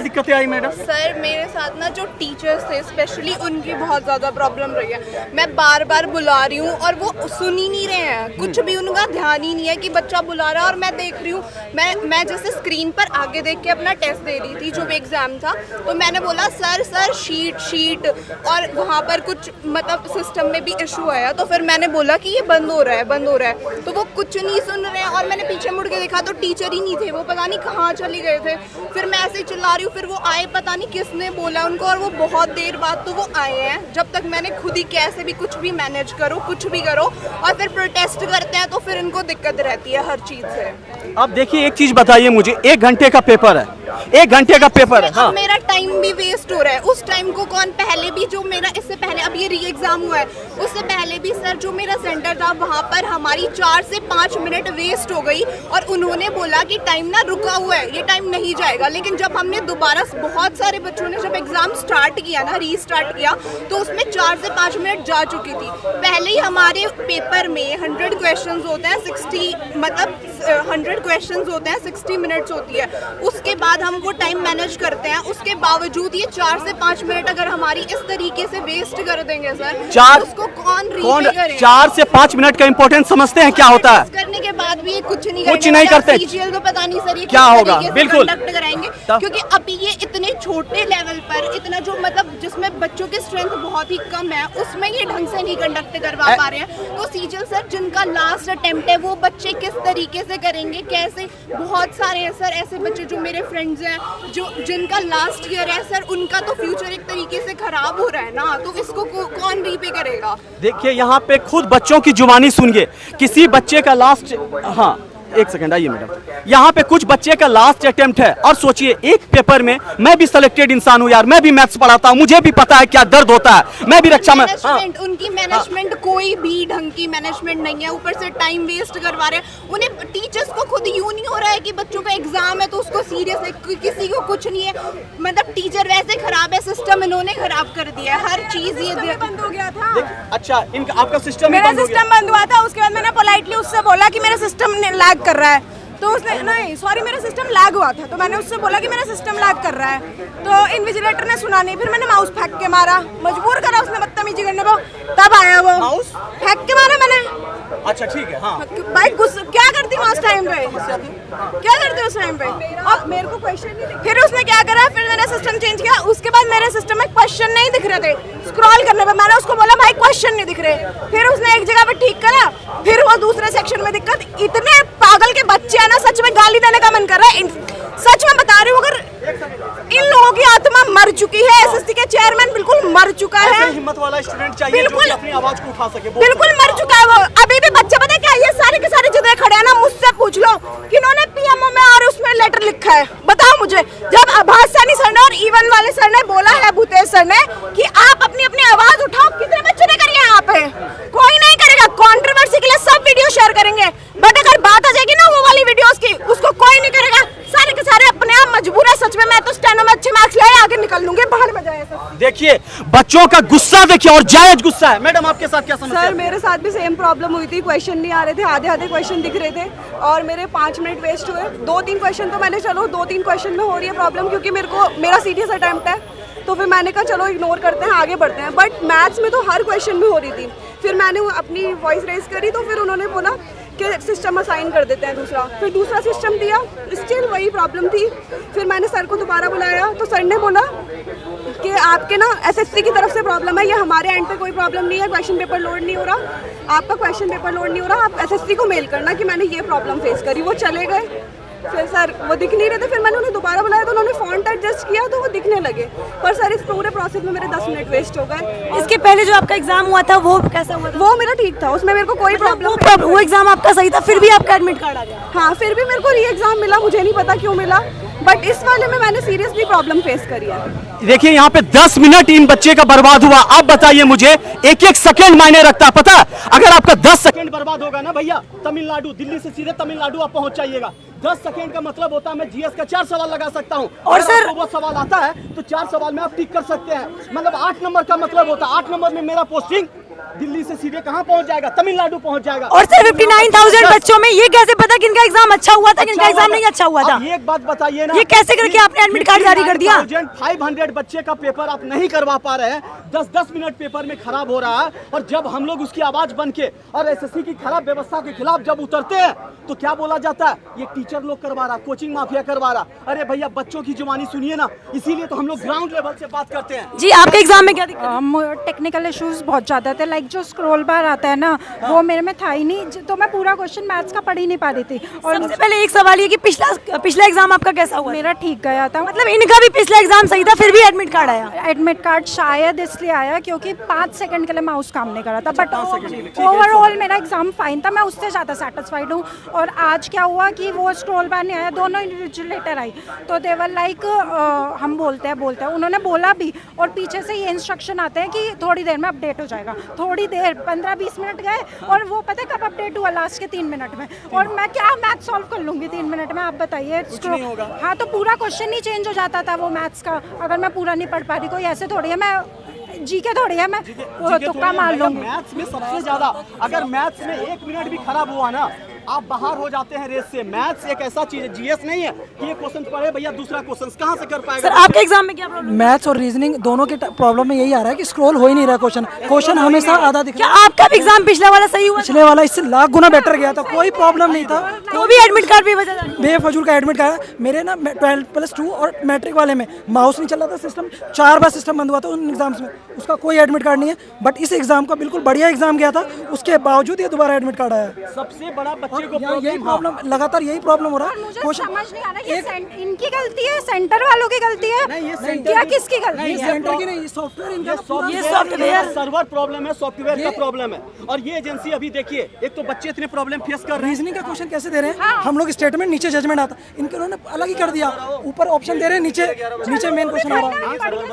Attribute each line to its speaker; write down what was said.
Speaker 1: क्या दिक्कतें आई madam?
Speaker 2: Sir मेरे साथ ना जो टीचर्स थे स्पेशली उनकी बहुत ज़्यादा प्रॉब्लम रही है। मैं बार बार बुला रही हूँ और वो सुन ही नहीं रहे हैं, कुछ भी उनका ध्यान ही नहीं है कि बच्चा बुला रहा है। और मैं देख रही हूँ, मैं जैसे स्क्रीन पर आगे देख के अपना टेस्ट दे रही थी जो भी एग्ज़ाम था, तो मैंने बोला सर शीट और वहाँ पर कुछ मतलब सिस्टम में भी इशू आया। तो फिर मैंने बोला कि ये बंद हो रहा है, तो वो कुछ नहीं सुन रहे हैं। और मैंने पीछे मुड़ के देखा तो टीचर ही नहीं थे, वो पता नहीं कहाँ चले गए थे। फिर मैं ऐसे ही चिल्ला रही हूँ, फिर वो आए, पता नहीं किसने बोला उनको, और वो बहुत देर बाद तो वो आए हैं। जब तक मैंने खुद ही कैसे भी कुछ भी मैनेज करो, कुछ भी करो, और फिर प्रोटेस्ट करते हैं तो फिर इनको दिक्कत रहती है हर चीज़ से।
Speaker 1: अब देखिए एक चीज़ बताइए मुझे, 1 घंटे का पेपर है, 1 घंटे का पेपर है। हाँ।
Speaker 2: मेरा टाइम भी वेस्ट हो रहा है। उस टाइम को कौन, पहले भी जो मेरा इससे पहले अब ये री एग्जाम हुआ है, उससे पहले भी सर जो मेरा सेंटर था वहाँ पर हमारी 4 से 5 मिनट वेस्ट हो गई। और उन्होंने बोला कि टाइम ना रुका हुआ है, ये टाइम नहीं जाएगा। लेकिन जब हमने दोबारा, बहुत सारे बच्चों ने जब एग्जाम स्टार्ट किया ना, रीस्टार्ट किया, तो उसमें 4 से 5 मिनट जा चुकी थी। पहले ही हमारे पेपर में 100 क्वेश्चंस होते हैं, 60 मतलब 100 क्वेश्चंस होते हैं, 60 मिनट्स होती है। उसके बाद हम वो टाइम मैनेज करते हैं, उसके बावजूद ये 4 से 5 मिनट अगर हमारी इस तरीके से वेस्ट कर देंगे सर, तो उसको कौन
Speaker 1: 4 से 5 मिनट का इम्पोर्टेंस समझते हैं क्या होता है?
Speaker 2: करने के बाद भी ये कुछ नहीं
Speaker 1: करते।
Speaker 2: सीजीएल तो पता नहीं सर ये
Speaker 1: क्या होगा, बिल्कुल
Speaker 2: कंडक्ट कराएंगे, क्योंकि अभी ये इतने छोटे लेवल पर, इतना जो मतलब जिसमें बच्चों की स्ट्रेंथ बहुत ही कम है, उसमें ये ढंग से नहीं कंडक्ट करवा पा रहे हैं। तो सीजीएल सर जिनका लास्ट अटेम्प्ट है वो बच्चे किस तरीके से करेंगे, कैसे? बहुत सारे हैं सर ऐसे बच्चे जो मेरे फ्रेंड्स हैं, जो जिनका लास्ट ईयर है सर, उनका तो फ्यूचर एक तरीके से खराब हो रहा है ना, तो इसको कौन रीपे करेगा?
Speaker 1: देखिए यहाँ पे खुद बच्चों की जुबानी सुनिए, किसी बच्चे का लास्ट, हाँ एक सेकंड आइए मैडम, यहाँ पे कुछ बच्चे का लास्ट अटेम्प्ट है और सोचिए एक पेपर में, मैं भी सिलेक्टेड इंसान हूँ यार, मैं भी मैथ्स पढ़ाता हूँ, मुझे भी पता है क्या दर्द होता है, मैं भी रक्षा में।
Speaker 2: उनकी मैनेजमेंट कोई भी ढंग की मैनेजमेंट नहीं है, ऊपर से टाइम वेस्ट करवा रहे हैं। उन्हें टीचर्स को खुद यूं नहीं हो रहा है कि बच्चों का एग्जाम है तो उसको सीरियस है, किसी को कुछ नहीं है। मतलब टीचर वैसे खराब है, सिस्टम इन्होंने खराब कर दिया है, हर चीज ये
Speaker 3: बंद हो गया था।
Speaker 1: अच्छा इनका आपका सिस्टम,
Speaker 3: मेरा सिस्टम बंद हुआ था, उसके बाद मैंने पोलाइटली उससे बोला कि मेरा सिस्टम लैग कर रहा है, तो उसने नहीं सॉरी मेरा सिस्टम लैग हुआ था, तो मैंने उससे बोला कि मेरा सिस्टम लैग कर रहा है, तो इन्विजिलेटर ने सुना नहीं, फिर मैंने माउस फेंक के मारा, मजबूर करा उसने बदतमीजी करने को, तब आया वो।
Speaker 1: माउस
Speaker 3: फेंक के मारा मैंने।
Speaker 1: अच्छा ठीक है। हाँ
Speaker 3: भाई क्या करती मैं उस टाइम पे, क्या करती उस टाइम पे? अब मेरे को क्वेश्चन नहीं दिख, फिर उसने क्या करा, फिर मैंने सिस्टम चेंज किया। उसके बाद मेरे सिस्टम में क्वेश्चन नहीं दिख रहे थे, स्क्रॉल करने पे मैंने उसको बोला भाई क्वेश्चन नहीं दिख रहे, फिर उसने एक जगह पे ठीक करा, फिर वो दूसरे सेक्शन में दिक्कत। इतने पागल के बच्चे हैं ना, सच में गाली देने का मन कर रहा है, सच में बता रही हूँ। अगर इन लोगों की आत्मा मर चुकी है, एसएससी के चेयरमैन बिल्कुल मर चुका है,
Speaker 1: हिम्मत वाला स्टूडेंट चाहिए जो कि अपनी आवाज को उठा सके,
Speaker 3: बिल्कुल मर चुका है वो। अभी भी बच्चे पता है क्या, ये सारे के सारे जितने खड़े हैं ना, मुझसे पूछ लो कि इन्होंने पीएमओ में और उसमें लेटर लिखा है, बताओ मुझे। जब आभास सैनी सर ने और इवन वाले सर ने बोला है, भूतेश सर ने, कि आप अपनी अपनी आवाज उठाओ, कितने बच्चों ने करी है यहाँ पे? कोई नहीं करेगा। कंट्रोवर्सी के लिए सब वीडियो शेयर करेंगे, बट अगर बात आ जाएगी ना वो वाली वीडियोस की, उसको कोई नहीं करेगा। सारे के सारे अपने आप मजबूर है। सच में मैं तो स्टेनो में अच्छे मार्क्स लाए, आगे निकल लूंगी, बाहर में जाए।
Speaker 1: देखिए बच्चों का गुस्सा देखिए, और जायज गुस्सा है। मैडम आपके साथ क्या समस्या?
Speaker 4: सर मेरे साथ भी सेम प्रॉब्लम हुई थी, क्वेश्चन नहीं आ रहे थे, आधे आधे क्वेश्चन दिख रहे थे और मेरे 5 मिनट वेस्ट हुए। 2-3 क्वेश्चन तो मैंने, चलो 2-3 क्वेश्चन में हो रही है प्रॉब्लम, क्योंकि मेरा सीरियस अटेम्प्ट है, तो फिर मैंने कहा चलो इग्नोर करते हैं, आगे बढ़ते हैं। बट मैथ्स में तो हर क्वेश्चन में हो रही थी। फिर मैंने अपनी वॉइस रेज करी, तो फिर उन्होंने बोला कि सिस्टम असाइन कर देते हैं दूसरा, फिर दूसरा सिस्टम दिया, स्टिल वही प्रॉब्लम थी। फिर मैंने सर को दोबारा बुलाया, तो सर ने बोला कि आपके ना एसएससी की तरफ से प्रॉब्लम है, ये हमारे एंड पे कोई प्रॉब्लम नहीं है, क्वेश्चन पेपर लोड नहीं हो रहा, आपका क्वेश्चन पेपर लोड नहीं हो रहा, आप एसएससी को मेल करना कि मैंने ये प्रॉब्लम फेस करी। वो चले गए, फिर सर वो दिख नहीं रहे थे, फिर मैंने उन्हें दोबारा बुलाया तो उन्होंने फॉन्ट एडजस्ट किया तो वो दिखने लगे, पर सर इस पूरे प्रोसेस में मेरे 10 मिनट वेस्ट हो गए।
Speaker 3: इसके पहले जो आपका एग्जाम हुआ था वो कैसा हुआ था?
Speaker 4: वो मेरा ठीक था, उसमें मेरे को कोई प्रॉब्लम,
Speaker 3: वो एग्जाम आपका सही था, फिर भी आपका एडमिट कार्ड आ गया?
Speaker 4: हाँ, फिर भी मेरे को री एग्जाम मिला, मुझे नहीं पता क्यों मिला, बट इस वाले में मैंने सीरियसली प्रॉब्लम फेस करी है।
Speaker 1: देखिए यहाँ पे 10 मिनट इन बच्चे का बर्बाद हुआ। आप बताइए मुझे, एक एक सेकंड मायने रखता है, पता है? अगर आपका 10 सेकंड बर्बाद होगा ना भैया, तमिलनाडु, दिल्ली से सीधे तमिलनाडु आप पहुंच जाइएगा। 10 सेकंड का मतलब होता है मैं जीएस का 4 सवाल लगा सकता हूं, और सर वो सवाल आता है तो 4 सवाल में आप टिक कर सकते हैं। मतलब 8 नंबर का मतलब होता है, 8 नंबर में मेरा पोस्टिंग दिल्ली से सीधे कहाँ पहुंच जाएगा? तमिलनाडु पहुंच जाएगा।
Speaker 5: और सर 59,000 बच्चों में ये कैसे पता किनका एग्जाम अच्छा हुआ था, किनका एग्जाम नहीं अच्छा हुआ था?
Speaker 1: अब एक बात बताइए ना,
Speaker 5: ये कैसे करके आपने एडमिट कार्ड जारी कर दिया?
Speaker 1: 500 बच्चे का पेपर आप नहीं करवा पा रहे हैं, 10-10 मिनट पेपर में खराब हो रहा है। और जब हम लोग उसकी आवाज बन के और एसएससी की खराब व्यवस्था के खिलाफ जब उतरते हैं तो क्या बोला जाता है? ये टीचर लोग करवा रहा, कोचिंग माफिया करवा रहा। अरे भैया बच्चों की जुबानी सुनिए ना, इसीलिए तो हम लोग ग्राउंड लेवल से बात करते हैं।
Speaker 5: जी आपके एग्जाम में क्या दिक्कत?
Speaker 6: टेक्निकल इश्यूज बहुत ज़्यादा थे, लाइक जो स्क्रॉल बार आता है ना वो मेरे में था ही नहीं, तो मैं पूरा क्वेश्चन मैथ्स का पढ़ ही नहीं पा रही थी। और
Speaker 5: सबसे पहले एक सवाल ये कि पिछला एग्जाम आपका कैसा हुआ?
Speaker 6: मेरा ठीक गया था,
Speaker 5: मतलब इनका भी पिछला एग्जाम सही था फिर भी एडमिट कार्ड आया?
Speaker 6: एडमिट कार्ड शायद इसलिए आया क्योंकि 5 सेकंड के लिए माउस काम नहीं कर रहा था, बट ओवरऑल मेरा एग्जाम फाइन था, मैं उससे ज़्यादा सेटिस्फाइड हूँ। और आज क्या हुआ कि वो स्क्रॉल बार नहीं आया, दोनों इन्विजिलेटर आई तो देवर लाइक हम बोलते हैं उन्होंने बोला भी, और पीछे से ये इंस्ट्रक्शन आते हैं कि थोड़ी देर में अपडेट हो जाएगा। थोड़ी देर 15-20 मिनट गए और वो पता है कब अपडेट हुआ? लास्ट के 3 मिनट में। और मैं क्या मैथ सॉल्व कर लूँगी 3 मिनट में? आप बताइए। हाँ, तो पूरा क्वेश्चन ही चेंज हो जाता था वो मैथ्स का, अगर मैं पूरा नहीं पढ़ पा रही। कोई ऐसे थोड़ी है, मैं जीके थोड़ी है, मैं तुक्का मार लूँगी।
Speaker 1: मैथ्स में सबसे ज्यादा, अगर मैथ्स में 1 मिनट भी खराब हुआ ना आप बाहर हो जाते हैं रेस से। मैथ्स एक ऐसा चीज है, जीएस नहीं है कि ये क्वेश्चन पढ़े भैया दूसरा क्वेश्चन कहाँ से कर पाएगा?
Speaker 5: सर आपके एग्जाम में क्या प्रॉब्लम?
Speaker 7: मैथ्स और रीजनिंग दोनों के प्रॉब्लम में यही आ रहा है कि स्क्रॉल हो ही नहीं रहा क्वेश्चन हमेशा आधा दिख
Speaker 5: क्या
Speaker 7: रहा है।
Speaker 5: आपका भी एग्जाम पिछला वाला सही हुआ?
Speaker 7: पिछले वाला इससे लाख गुना बेटर गया था, कोई प्रॉब्लम नहीं था।
Speaker 5: तो भी एडमिट कार्ड भी वजह
Speaker 7: बेफजूल का एडमिट कार्ड मेरे ना 12+2 और मैट्रिक वाले में माउस नहीं चल रहा था, सिस्टम 4 बार सिस्टम बंद हुआ था उन एग्जाम्स में, उसका कोई एडमिट कार्ड नहीं है। बट इस एग्जाम का बिल्कुल बढ़िया एग्जाम गया था, उसके बावजूद ये दोबारा एडमिट कार्ड आया।
Speaker 1: सबसे बड़ा बच्चे को
Speaker 7: यही प्रॉब्लम, लगातार यही प्रॉब्लम हो रहा है।
Speaker 6: मुझे समझ नहीं आ रहा ये इनकी गलती है, सेंटर वालों की गलती है, क्या किसकी गलती है?
Speaker 7: सेंटर की नहीं, सॉफ्टवेयर इनका
Speaker 5: ये सॉफ्टवेयर
Speaker 1: सर्वर प्रॉब्लम है, सॉफ्टवेयर का प्रॉब्लम है। और ये एजेंसी अभी देखिए, एक तो बच्चे इतने प्रॉब्लम फेस कर रहे हैं।
Speaker 7: रीजनिंग का क्वेश्चन कैसे दे रहे हैं? हम लोग स्टेटमेंट नीचे जजमेंट आता, इनके उन्होंने अलग ही कर दिया, ऊपर ऑप्शन दे रहे हैं, नीचे मेन क्वेश्चन आ रहा है।